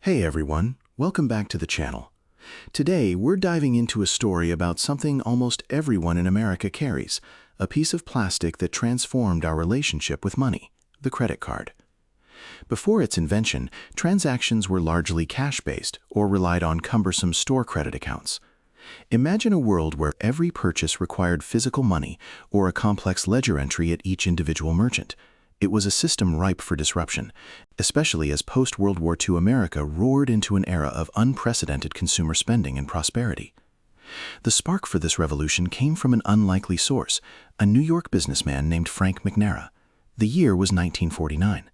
Hey everyone, welcome back to the channel. Today, we're diving into a story about something almost everyone in America carries, a piece of plastic that transformed our relationship with money, the credit card. Before its invention, transactions were largely cash-based or relied on cumbersome store credit accounts. Imagine a world where every purchase required physical money or a complex ledger entry at each individual merchant. It was a system ripe for disruption, especially as post-World War II America roared into an era of unprecedented consumer spending and prosperity. The spark for this revolution came from an unlikely source, a New York businessman named Frank McNamara. The year was 1949.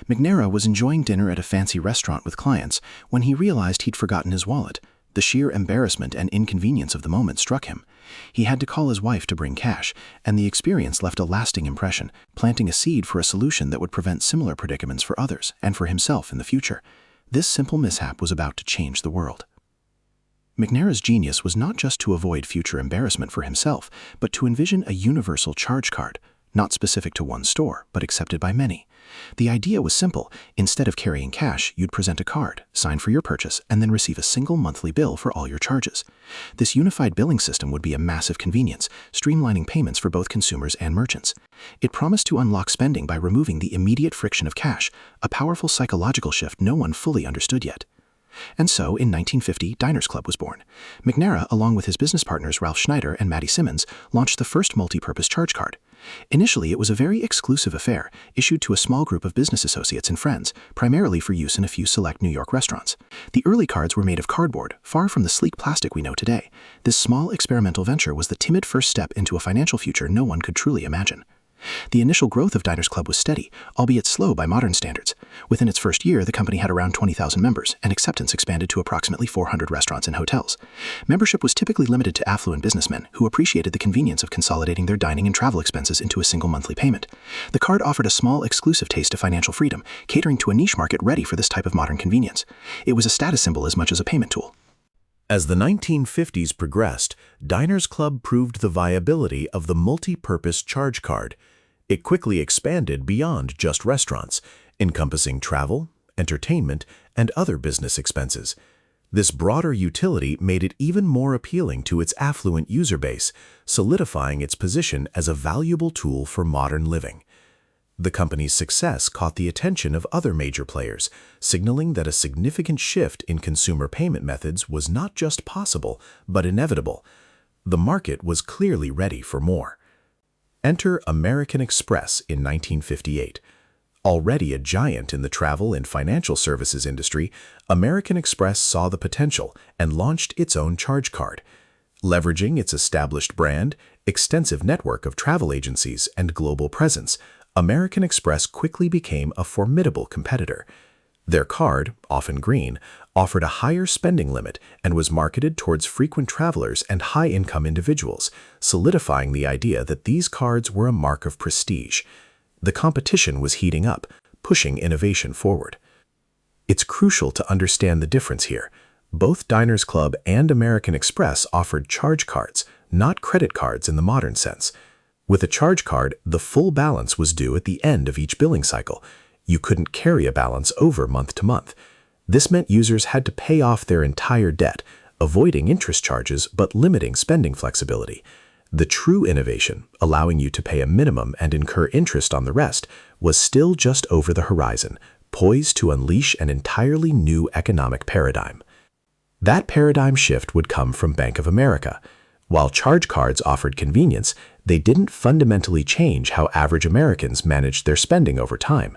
McNamara was enjoying dinner at a fancy restaurant with clients when he realized he'd forgotten his wallet. The sheer embarrassment and inconvenience of the moment struck him. He had to call his wife to bring cash, and the experience left a lasting impression, planting a seed for a solution that would prevent similar predicaments for others and for himself in the future. This simple mishap was about to change the world. McNamara's genius was not just to avoid future embarrassment for himself, but to envision a universal charge card, not specific to one store, but accepted by many. The idea was simple. Instead of carrying cash, you'd present a card, sign for your purchase, and then receive a single monthly bill for all your charges. This unified billing system would be a massive convenience, streamlining payments for both consumers and merchants. It promised to unlock spending by removing the immediate friction of cash, a powerful psychological shift no one fully understood yet. And so, in 1950, Diners Club was born. McNamara, along with his business partners Ralph Schneider and Matty Simmons, launched the first multi-purpose charge card. Initially, it was a very exclusive affair, issued to a small group of business associates and friends, primarily for use in a few select New York restaurants. The early cards were made of cardboard, far from the sleek plastic we know today. This small experimental venture was the timid first step into a financial future no one could truly imagine. The initial growth of Diners Club was steady, albeit slow by modern standards. Within its first year, the company had around 20,000 members, and acceptance expanded to approximately 400 restaurants and hotels. Membership was typically limited to affluent businessmen who appreciated the convenience of consolidating their dining and travel expenses into a single monthly payment. The card offered a small, exclusive taste of financial freedom, catering to a niche market ready for this type of modern convenience. It was a status symbol as much as a payment tool. As the 1950s progressed, Diners Club proved the viability of the multi-purpose charge card. It quickly expanded beyond just restaurants, encompassing travel, entertainment, and other business expenses. This broader utility made it even more appealing to its affluent user base, solidifying its position as a valuable tool for modern living. The company's success caught the attention of other major players, signaling that a significant shift in consumer payment methods was not just possible, but inevitable. The market was clearly ready for more. Enter American Express in 1958. Already a giant in the travel and financial services industry, American Express saw the potential and launched its own charge card. Leveraging its established brand, extensive network of travel agencies, and global presence, American Express quickly became a formidable competitor. Their card, often green, offered a higher spending limit and was marketed towards frequent travelers and high-income individuals, solidifying the idea that these cards were a mark of prestige. The competition was heating up, pushing innovation forward. It's crucial to understand the difference here. Both Diners Club and American Express offered charge cards, not credit cards in the modern sense. With a charge card, the full balance was due at the end of each billing cycle. You couldn't carry a balance over month to month. This meant users had to pay off their entire debt, avoiding interest charges but limiting spending flexibility. The true innovation, allowing you to pay a minimum and incur interest on the rest, was still just over the horizon, poised to unleash an entirely new economic paradigm. That paradigm shift would come from Bank of America. While charge cards offered convenience, they didn't fundamentally change how average Americans managed their spending over time.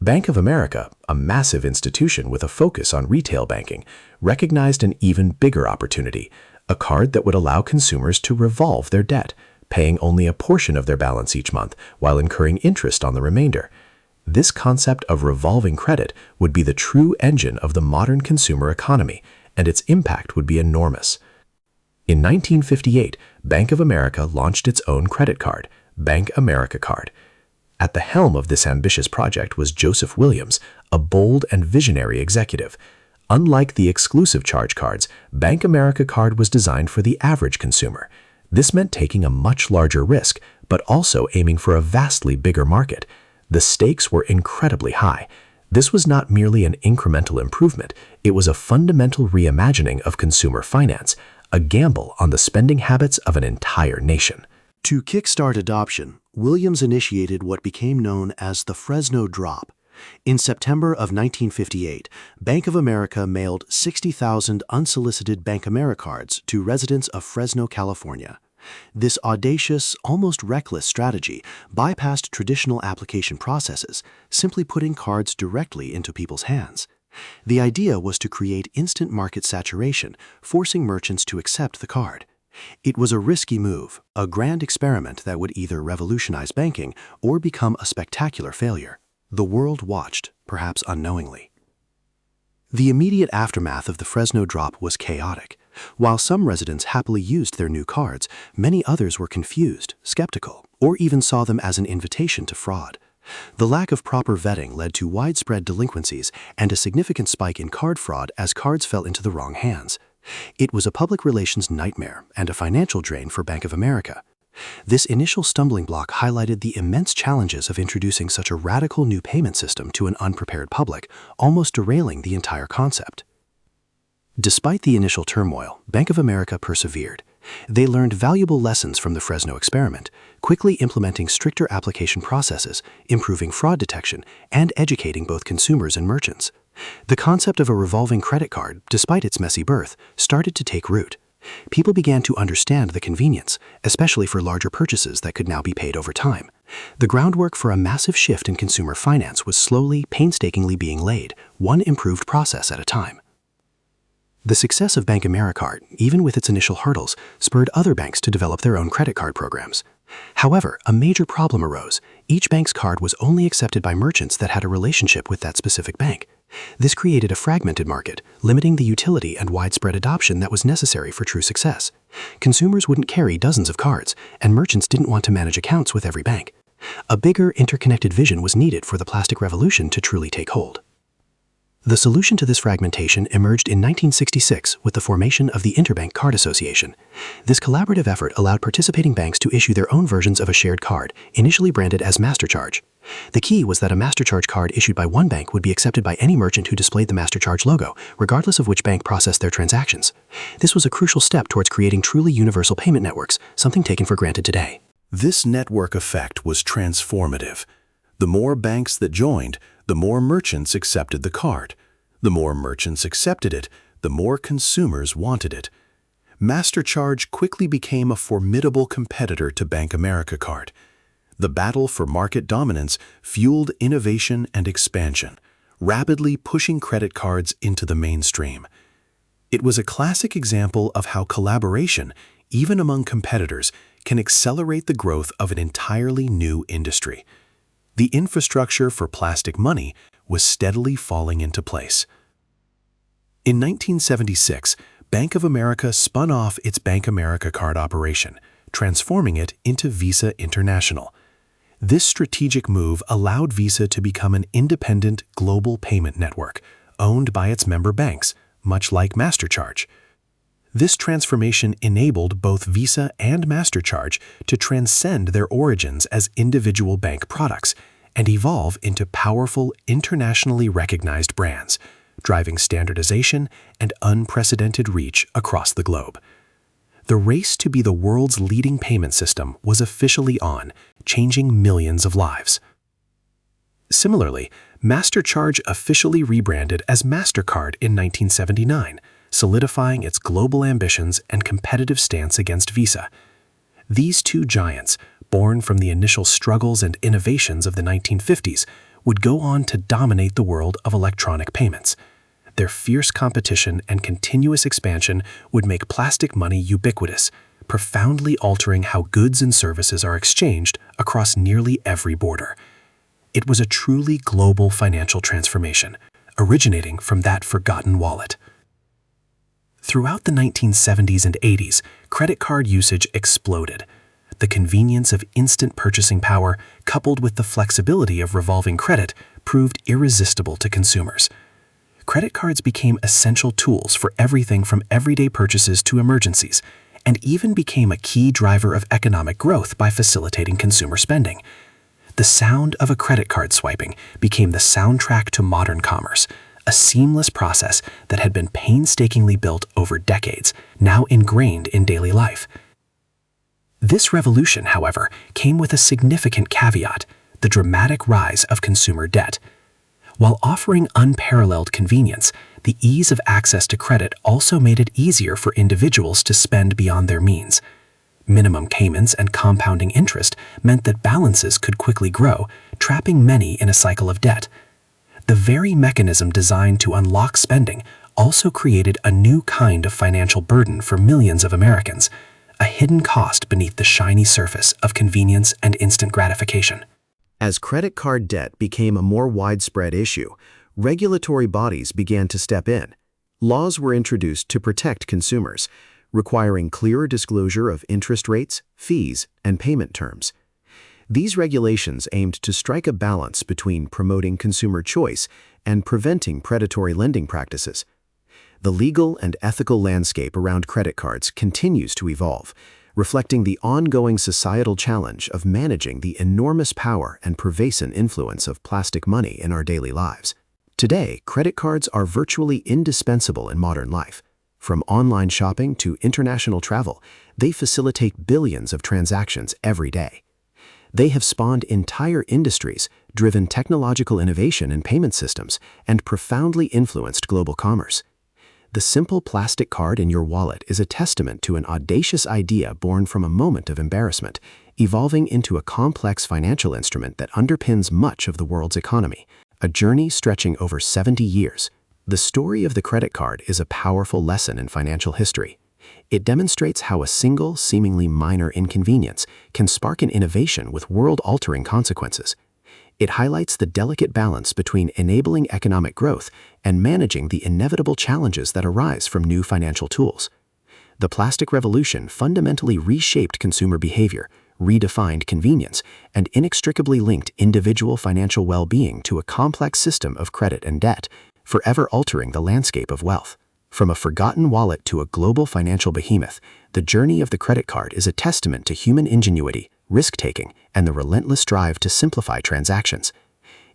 Bank of America, a massive institution with a focus on retail banking, recognized an even bigger opportunity, a card that would allow consumers to revolve their debt, paying only a portion of their balance each month while incurring interest on the remainder. This concept of revolving credit would be the true engine of the modern consumer economy, and its impact would be enormous. In 1958, Bank of America launched its own credit card, BankAmericard. At the helm of this ambitious project was Joseph Williams, a bold and visionary executive. Unlike the exclusive charge cards, BankAmericard was designed for the average consumer. This meant taking a much larger risk, but also aiming for a vastly bigger market. The stakes were incredibly high. This was not merely an incremental improvement, it was a fundamental reimagining of consumer finance, a gamble on the spending habits of an entire nation. To kickstart adoption, Williams initiated what became known as the Fresno Drop. In September of 1958, Bank of America mailed 60,000 unsolicited BankAmericards to residents of Fresno, California. This audacious, almost reckless strategy bypassed traditional application processes, simply putting cards directly into people's hands. The idea was to create instant market saturation, forcing merchants to accept the card. It was a risky move, a grand experiment that would either revolutionize banking or become a spectacular failure. The world watched, perhaps unknowingly. The immediate aftermath of the Fresno Drop was chaotic. While some residents happily used their new cards, many others were confused, skeptical, or even saw them as an invitation to fraud. The lack of proper vetting led to widespread delinquencies and a significant spike in card fraud as cards fell into the wrong hands. It was a public relations nightmare and a financial drain for Bank of America. This initial stumbling block highlighted the immense challenges of introducing such a radical new payment system to an unprepared public, almost derailing the entire concept. Despite the initial turmoil, Bank of America persevered. They learned valuable lessons from the Fresno experiment, quickly implementing stricter application processes, improving fraud detection, and educating both consumers and merchants. The concept of a revolving credit card, despite its messy birth, started to take root. People began to understand the convenience, especially for larger purchases that could now be paid over time. The groundwork for a massive shift in consumer finance was slowly, painstakingly being laid, one improved process at a time. The success of BankAmericard, even with its initial hurdles, spurred other banks to develop their own credit card programs. However, a major problem arose. Each bank's card was only accepted by merchants that had a relationship with that specific bank. This created a fragmented market, limiting the utility and widespread adoption that was necessary for true success. Consumers wouldn't carry dozens of cards, and merchants didn't want to manage accounts with every bank. A bigger, interconnected vision was needed for the plastic revolution to truly take hold. The solution to this fragmentation emerged in 1966 with the formation of the Interbank Card Association. This collaborative effort allowed participating banks to issue their own versions of a shared card, initially branded as MasterCharge. The key was that a MasterCharge card issued by one bank would be accepted by any merchant who displayed the MasterCharge logo, regardless of which bank processed their transactions. This was a crucial step towards creating truly universal payment networks, something taken for granted today. This network effect was transformative. The more banks that joined, the more merchants accepted the card. The more merchants accepted it, the more consumers wanted it. Mastercharge quickly became a formidable competitor to BankAmericard. The battle for market dominance fueled innovation and expansion, rapidly pushing credit cards into the mainstream. It was a classic example of how collaboration, even among competitors, can accelerate the growth of an entirely new industry. The infrastructure for plastic money was steadily falling into place. In 1976, Bank of America spun off its BankAmericard operation, transforming it into Visa International. This strategic move allowed Visa to become an independent global payment network, owned by its member banks, much like Mastercharge. This transformation enabled both Visa and Mastercharge to transcend their origins as individual bank products and evolve into powerful, internationally recognized brands, driving standardization and unprecedented reach across the globe. The race to be the world's leading payment system was officially on, changing millions of lives. Similarly, Mastercharge officially rebranded as Mastercard in 1979, solidifying its global ambitions and competitive stance against Visa. These two giants, born from the initial struggles and innovations of the 1950s, would go on to dominate the world of electronic payments. Their fierce competition and continuous expansion would make plastic money ubiquitous, profoundly altering how goods and services are exchanged across nearly every border. It was a truly global financial transformation, originating from that forgotten wallet. Throughout the 1970s and 80s, credit card usage exploded. The convenience of instant purchasing power, coupled with the flexibility of revolving credit, proved irresistible to consumers. Credit cards became essential tools for everything from everyday purchases to emergencies, and even became a key driver of economic growth by facilitating consumer spending. The sound of a credit card swiping became the soundtrack to modern commerce, a seamless process that had been painstakingly built over decades, now ingrained in daily life. This revolution, however, came with a significant caveat: the dramatic rise of consumer debt. While offering unparalleled convenience, the ease of access to credit also made it easier for individuals to spend beyond their means. Minimum payments and compounding interest meant that balances could quickly grow, trapping many in a cycle of debt. The very mechanism designed to unlock spending also created a new kind of financial burden for millions of Americans, a hidden cost beneath the shiny surface of convenience and instant gratification. As credit card debt became a more widespread issue, regulatory bodies began to step in. Laws were introduced to protect consumers, requiring clearer disclosure of interest rates, fees, and payment terms. These regulations aimed to strike a balance between promoting consumer choice and preventing predatory lending practices. The legal and ethical landscape around credit cards continues to evolve, reflecting the ongoing societal challenge of managing the enormous power and pervasive influence of plastic money in our daily lives. Today, credit cards are virtually indispensable in modern life. From online shopping to international travel, they facilitate billions of transactions every day. They have spawned entire industries, driven technological innovation in payment systems, and profoundly influenced global commerce. The simple plastic card in your wallet is a testament to an audacious idea born from a moment of embarrassment, evolving into a complex financial instrument that underpins much of the world's economy, a journey stretching over 70 years. The story of the credit card is a powerful lesson in financial history. It demonstrates how a single, seemingly minor inconvenience can spark an innovation with world-altering consequences. It highlights the delicate balance between enabling economic growth and managing the inevitable challenges that arise from new financial tools. The plastic revolution fundamentally reshaped consumer behavior, redefined convenience, and inextricably linked individual financial well-being to a complex system of credit and debt, forever altering the landscape of wealth. From a forgotten wallet to a global financial behemoth, the journey of the credit card is a testament to human ingenuity, risk-taking, and the relentless drive to simplify transactions.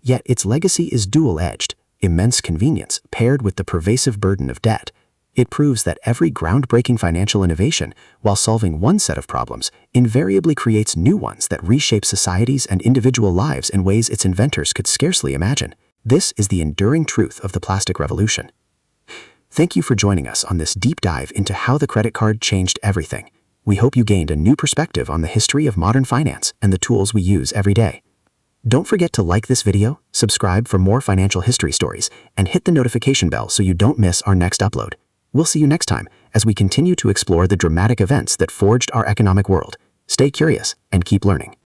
Yet its legacy is dual-edged: immense convenience paired with the pervasive burden of debt. It proves that every groundbreaking financial innovation, while solving one set of problems, invariably creates new ones that reshape societies and individual lives in ways its inventors could scarcely imagine. This is the enduring truth of the plastic revolution. Thank you for joining us on this deep dive into how the credit card changed everything. We hope you gained a new perspective on the history of modern finance and the tools we use every day. Don't forget to like this video, subscribe for more financial history stories, and hit the notification bell so you don't miss our next upload. We'll see you next time as we continue to explore the dramatic events that forged our economic world. Stay curious and keep learning.